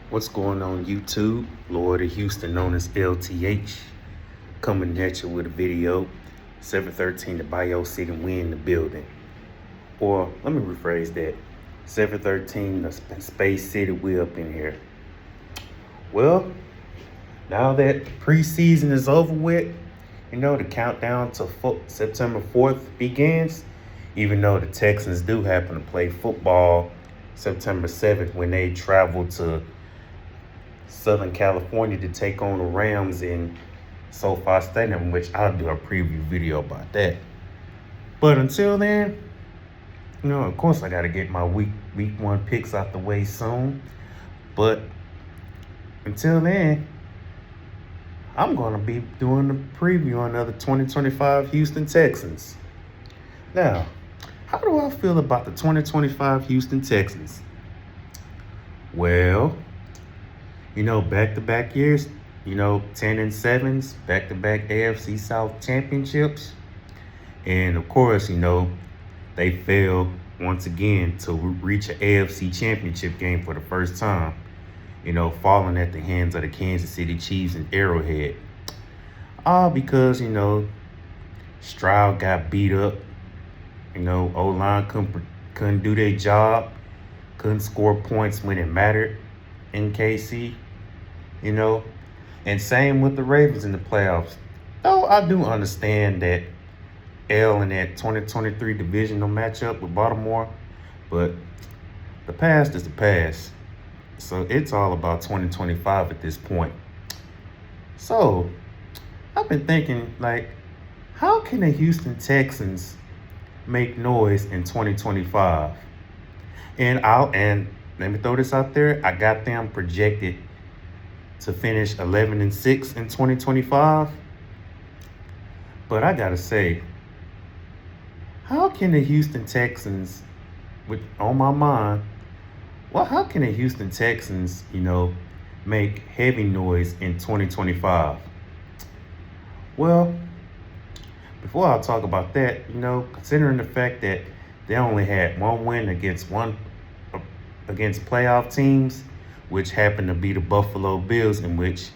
What's going on YouTube? Lord of Houston, known as LTH, coming at you with a video. 713 the Bio City, we in the building. Or let me rephrase that. 713 the Space City, we up in here. Well, now that preseason is over with, the countdown to September 4th begins. Even though the Texans do happen to play football September 7th when they travel to Southern California to take on the Rams in SoFi Stadium, which I'll do a preview video about that. But until then, of course I got to get my week one picks out the way soon. But until then, I'm going to be doing the preview on the 2025 Houston Texans. Now, how do I feel about the 2025 Houston Texans? Well, back-to-back years, 10-7s, back-to-back AFC South championships. And of course, they failed once again to reach an AFC championship game for the first time, falling at the hands of the Kansas City Chiefs and Arrowhead. All because, Stroud got beat up. O-line couldn't do their job, couldn't score points when it mattered in KC, and same with the Ravens in the playoffs. Though I do understand that L in that 2023 divisional matchup with Baltimore, but the past is the past. So it's all about 2025 at this point. So I've been thinking, how can the Houston Texans make noise in 2025? And let me throw this out there. I got them projected to finish 11-6 in 2025. But I gotta say, how can the Houston Texans, on my mind, how can the Houston Texans, make heavy noise in 2025? Well, before I talk about that, considering the fact that they only had one win against playoff teams, which happened to be the Buffalo Bills, in which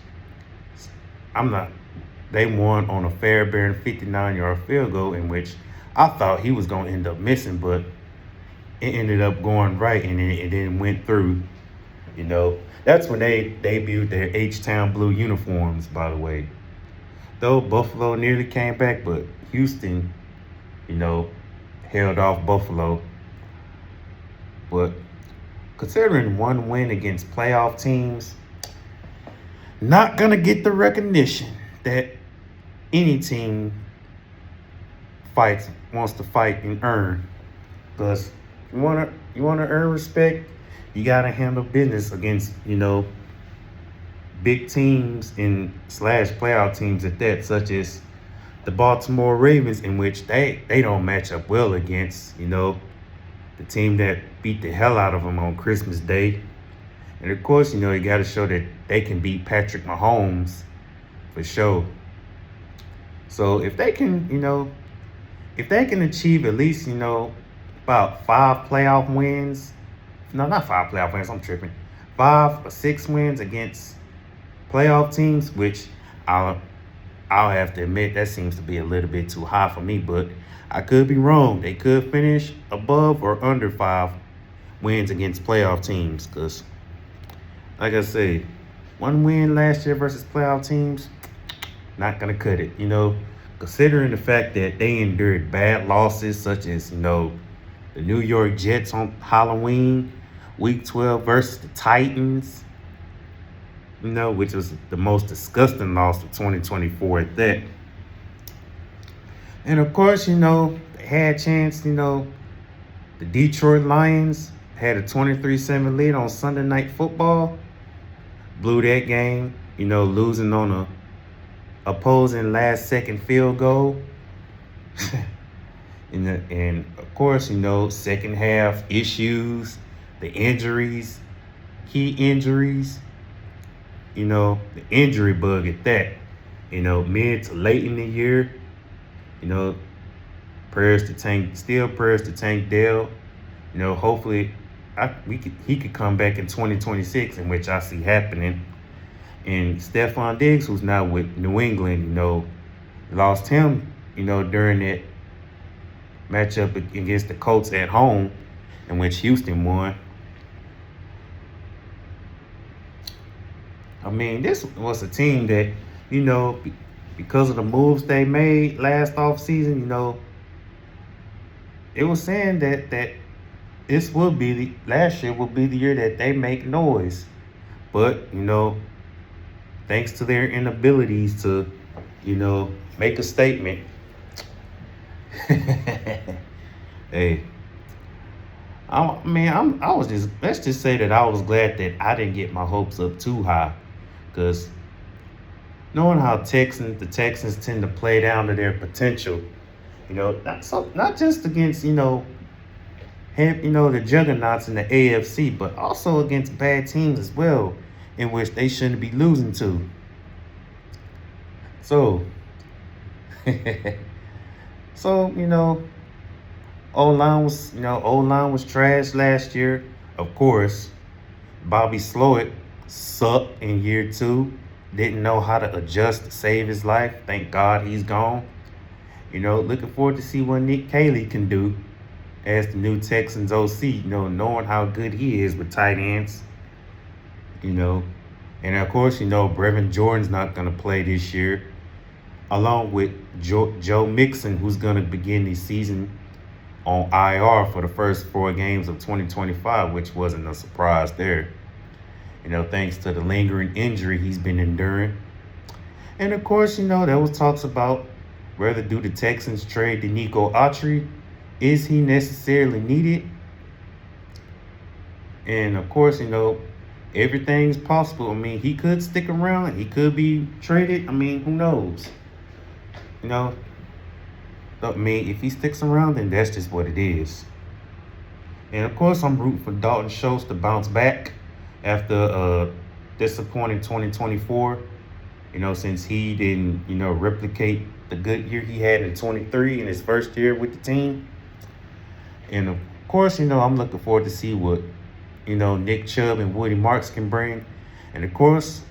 they won on a Fairbairn 59-yard field goal, in which I thought he was going to end up missing, but it ended up going right, and it then went through. That's when they debuted their H-Town blue uniforms, by the way. Though Buffalo nearly came back, but Houston, held off Buffalo. But considering one win against playoff teams, not going to get the recognition that any team wants to fight and earn. Because you want to earn respect, you got to handle business against, big teams and / playoff teams at that, such as the Baltimore Ravens, in which they don't match up well against, the team that beat the hell out of them on Christmas Day. And of course, you got to show that they can beat Patrick Mahomes for sure. So if they can achieve at least, about 5 playoff wins, no, not 5 playoff wins, I'm tripping, 5 or 6 wins against playoff teams, which I'll have to admit that seems to be a little bit too high for me, but I could be wrong. They could finish above or under 5 wins against playoff teams, because, like I say, 1 win last year versus playoff teams, not going to cut it, considering the fact that they endured bad losses such as, the New York Jets on Halloween, Week 12 versus the Titans, which was the most disgusting loss of 2024 at that. And of course, they had a chance, the Detroit Lions had a 23-7 lead on Sunday Night Football, blew that game, losing on a opposing last-second field goal. and of course, second half issues, the injuries, key injuries, the injury bug at that, mid to late in the year, prayers to Tank Dell, hopefully he could come back in 2026, in which I see happening. And Stephon Diggs, who's now with New England, lost him, during that matchup against the Colts at home, in which Houston won. I mean, this was a team that, because of the moves they made last offseason, it was saying that last year will be the year that they make noise. But, thanks to their inabilities to, make a statement. Hey, let's just say that I was glad that I didn't get my hopes up too high, because knowing how the Texans tend to play down to their potential, not just against, the juggernauts in the AFC, but also against bad teams as well, in which they shouldn't be losing to. So, O-line was trash last year. Of course, Bobby Slowick sucked in year 2. Didn't know how to adjust to save his life. Thank God he's gone. Looking forward to see what Nick Caley can do as the new Texans OC, knowing how good he is with tight ends. And of course, Brevin Jordan's not going to play this year, along with Joe Mixon, who's going to begin the season on IR for the first 4 games of 2025, which wasn't a surprise there. Thanks to the lingering injury he's been enduring. And of course, there was talks about whether do the Texans trade Denico Autry. Is he necessarily needed? And of course, everything's possible. I mean, he could stick around. He could be traded. I mean, who knows? If he sticks around, then that's just what it is. And of course, I'm rooting for Dalton Schultz to bounce back after a disappointing 2024, since he didn't, replicate the good year he had in 23 in his first year with the team. And of course, I'm looking forward to see what, Nick Chubb and Woody Marks can bring. And of course,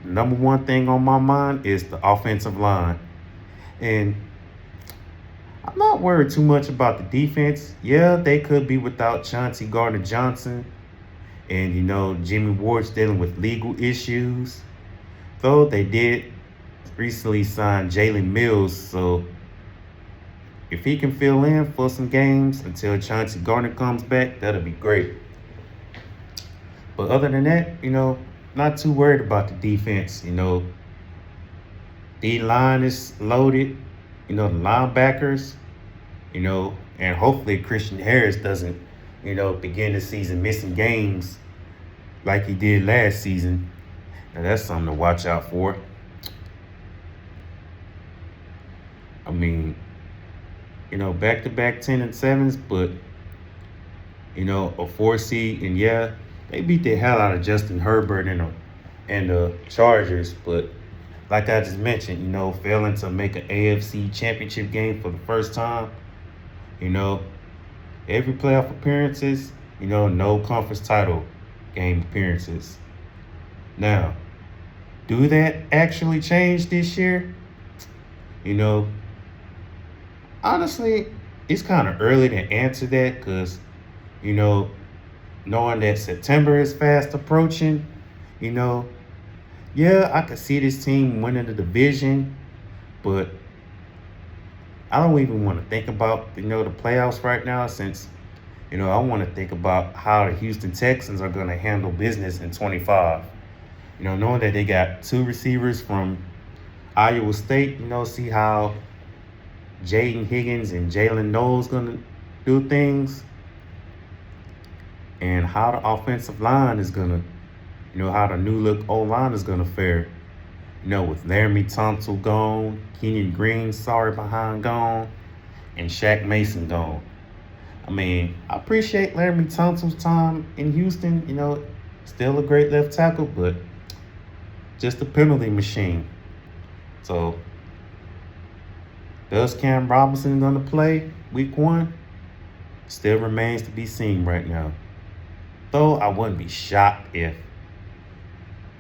the number one thing on my mind is the offensive line. And I'm not worried too much about the defense. Yeah, they could be without Chauncey Gardner-Johnson. And, Jimmy Ward's dealing with legal issues. Though they did recently sign Jalen Mills. So if he can fill in for some games until Chauncey Gardner comes back, that'll be great. But other than that, not too worried about the defense. D-line is loaded. The linebackers, and hopefully Christian Harris doesn't, begin the season missing games like he did last season. Now that's something to watch out for. I mean, back-to-back 10-7s, but, a 4 seed, and yeah, they beat the hell out of Justin Herbert and the Chargers, but like I just mentioned, failing to make an AFC championship game for the first time, every playoff appearances, no conference title game appearances. Now, do that actually change this year? Honestly, it's kind of early to answer that because, knowing that September is fast approaching, yeah, I could see this team winning the division, but I don't even want to think about, the playoffs right now since, I want to think about how the Houston Texans are going to handle business in 25. Knowing that they got 2 receivers from Iowa State, see how Jaden Higgins and Jalen Knowles going to do things, and how the offensive line is going to, how the new look O-line is going to fare. With Laramie Tunsil gone, Kenyon Green behind gone, and Shaq Mason gone. I mean, I appreciate Laramie Tunsil's time in Houston. Still a great left tackle, but just a penalty machine. So, does Cam Robinson going to play week 1? Still remains to be seen right now. Though I wouldn't be shocked if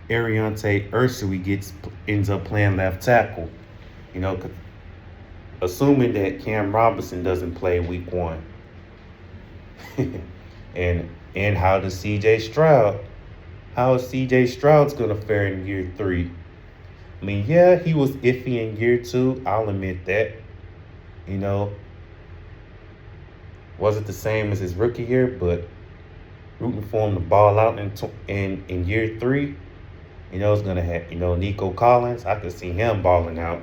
Ariante Ursui ends up playing left tackle. You know, assuming that Cam Robinson doesn't play week 1. and how does how is CJ Stroud's gonna fare in year 3? I mean, yeah, he was iffy in year 2. I'll admit that. You know, wasn't the same as his rookie year, but rooting for him to ball out in year 3. You know, it's gonna have Nico Collins. I could see him balling out.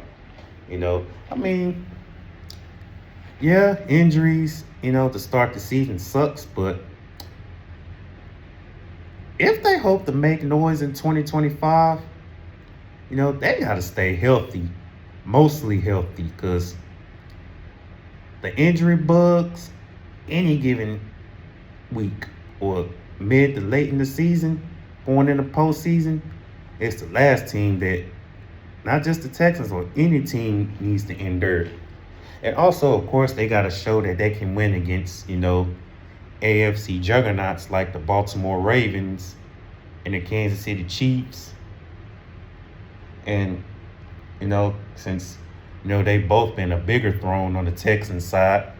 You know, I mean, yeah, injuries. To start the season sucks, but if they hope to make noise in 2025, they got to stay healthy, mostly healthy, because the injury bugs, any given week or mid to late in the season, going in the postseason, it's the last team that not just the Texans or any team needs to endure. And also, of course, they got to show that they can win against, AFC juggernauts like the Baltimore Ravens and the Kansas City Chiefs. And, since, they both been a bigger throne on the Texans side.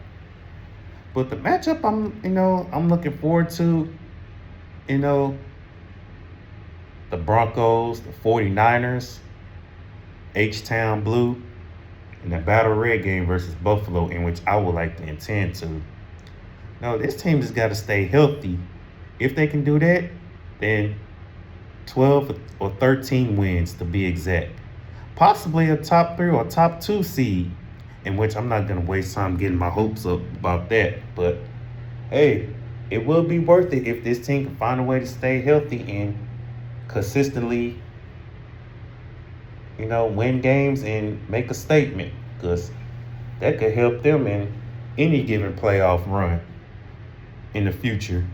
But the matchup I'm looking forward to, the Broncos, the 49ers, H-Town Blue, and the Battle Red game versus Buffalo, in which I would like to intend to. No, this team just got to stay healthy. If they can do that, then 12 or 13 wins to be exact. Possibly a top 3 or top 2 seed, in which I'm not going to waste time getting my hopes up about that. But, hey, it will be worth it if this team can find a way to stay healthy and consistently, win games and make a statement, because that could help them in any given playoff run in the future.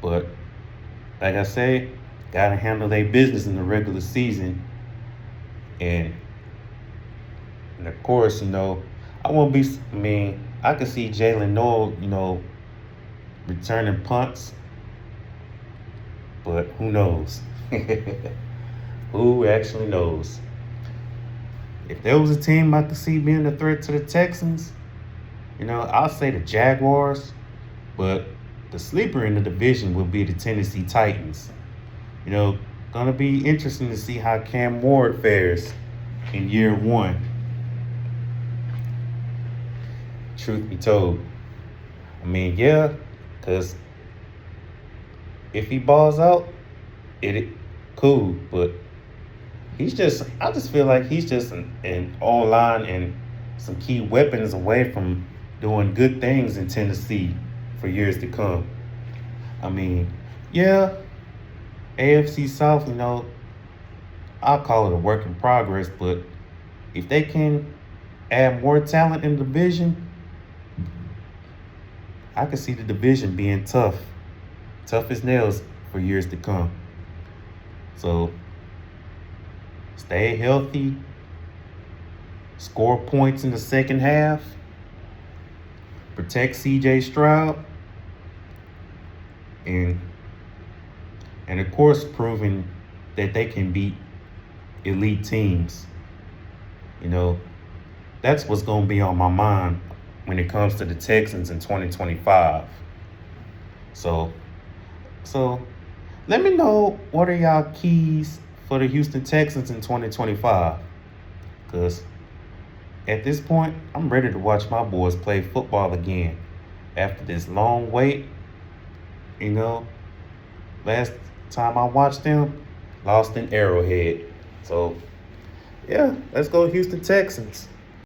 But like I say, gotta handle their business in the regular season. And of course, I won't be, I could see Jalen Noel, returning punts. But who knows? Who actually knows? If there was a team I could see being a threat to the Texans, I'll say the Jaguars. But the sleeper in the division will be the Tennessee Titans. Gonna be interesting to see how Cam Ward fares in year 1. Truth be told. Yeah, because if he balls out, it cool, but I just feel like he's just an online and some key weapons away from doing good things in Tennessee for years to come. Yeah, AFC South, I'll call it a work in progress, but if they can add more talent in the division, I can see the division being tough as nails for years to come. So, stay healthy, score points in the second half, protect CJ Stroud, and of course proving that they can beat elite teams. That's what's going to be on my mind when it comes to the Texans in 2025. So let me know, what are y'all keys for the Houston Texans in 2025? Because at this point, I'm ready to watch my boys play football again. After this long wait, last time I watched them, lost in Arrowhead. So, yeah, let's go Houston Texans.